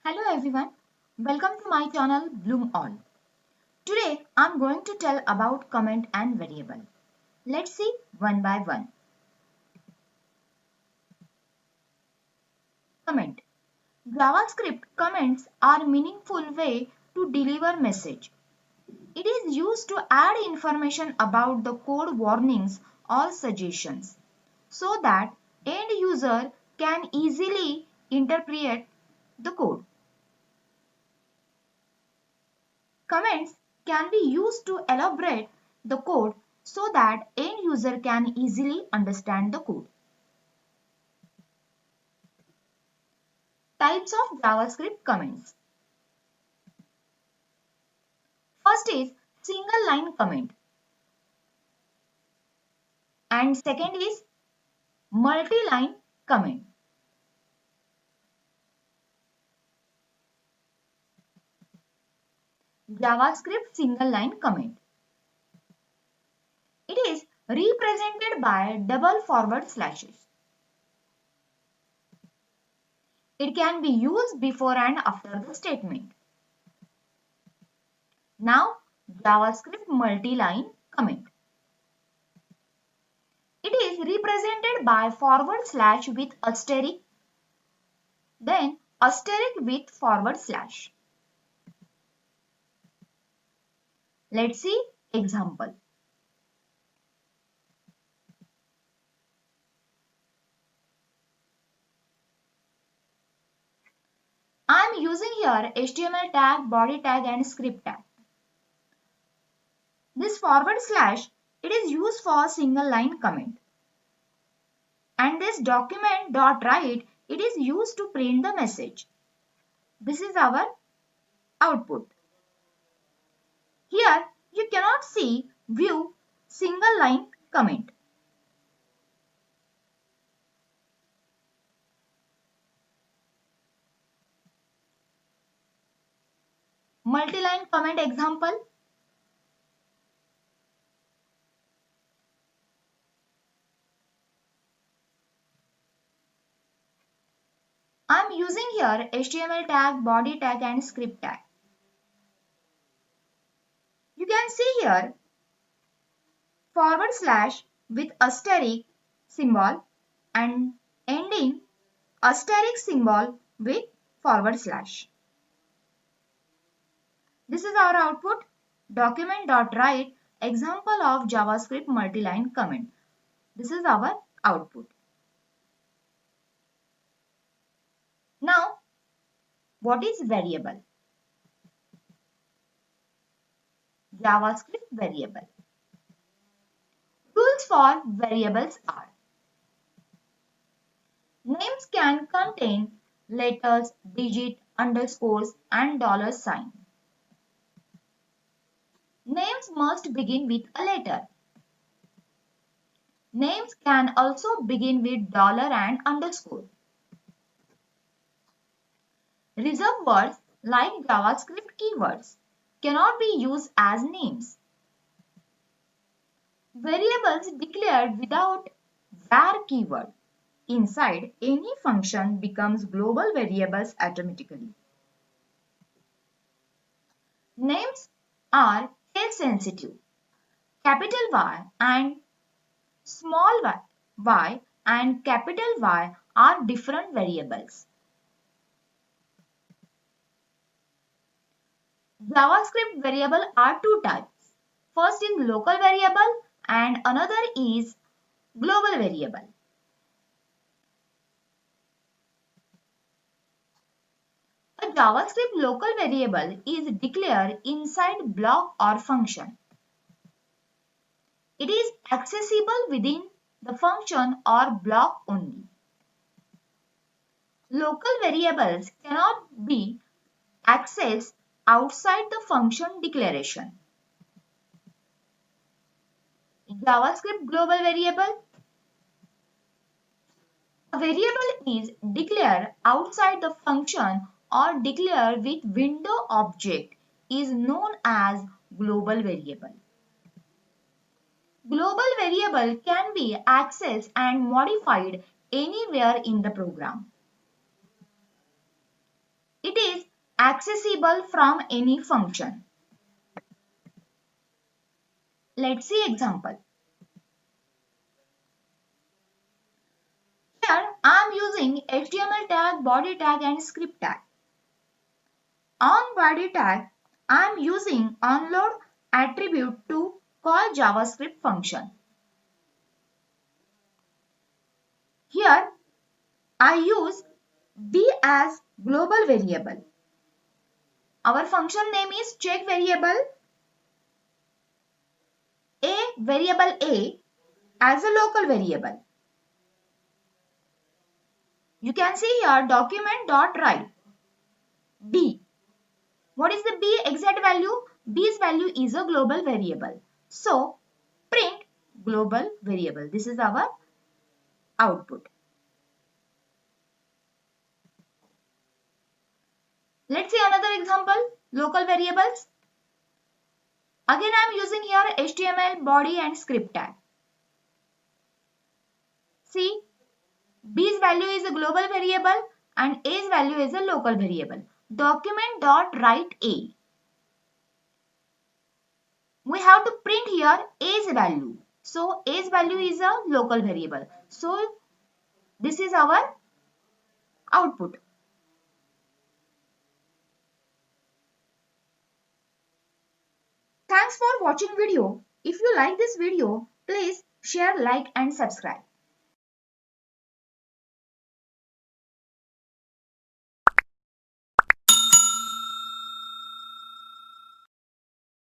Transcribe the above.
Hello everyone, welcome to my channel Bloom All. Today I'm going to tell about comment and variable. Let's see one by one. Comment. JavaScript comments are meaningful way to deliver message. It is used to add information about the code warnings or suggestions so that end user can easily interpret the code. Comments can be used to elaborate the code so that end user can easily understand the code. Types of JavaScript comments. First is single line comment and second is multi-line comment. JavaScript single line comment. It is represented by double forward slashes. It can be used before and after the statement. Now JavaScript multi-line comment. It is represented by forward slash with asterisk, then asterisk with forward slash. Let's see example. I am using here HTML tag, body tag and script tag. This forward slash, it is used for single line comment. And this document dot write, it is used to print the message. This is our output. Here you cannot see view single line comment. Multi-line comment example. I am using here HTML tag, body tag and script tag. You can see here forward slash with asterisk symbol and ending asterisk symbol with forward slash. This is our output. Document.write example of JavaScript multi-line comment. This is our output. Now, what is variable? JavaScript variable. Rules for variables are: names can contain letters, digit, underscores and dollar sign. Names must begin with a letter. Names can also begin with dollar and underscore. Reserved words like JavaScript keywords cannot be used as names. Variables declared without var keyword inside any function becomes global variables automatically. Names are case sensitive. Capital Y and small y and capital Y are different variables. JavaScript variable are two types. First is local variable and another is global variable. A JavaScript local variable is declared inside block or function. It is accessible within the function or block only. Local variables cannot be accessed outside the function declaration. JavaScript global variable. A variable is declared outside the function or declared with window object is known as global variable. Global variable can be accessed and modified anywhere in the program. It is accessible from any function. Let's see example. Here I am using HTML tag, body tag and script tag. On body tag, I am using onload attribute to call JavaScript function. Here I use b as global variable. Our function name is check variable a as a local variable. You can see here document.write b. What is the b exact value? B's value is a global variable. So print global variable. This is our output. Let's see another example. Local variables. Again I am using here HTML body and script tag. See, B's value is a global variable and A's value is a local variable. Document.write A. We have to print here A's value. So A's value is a local variable. So this is our output. Thanks for watching video. If you like this video, please share, like and subscribe.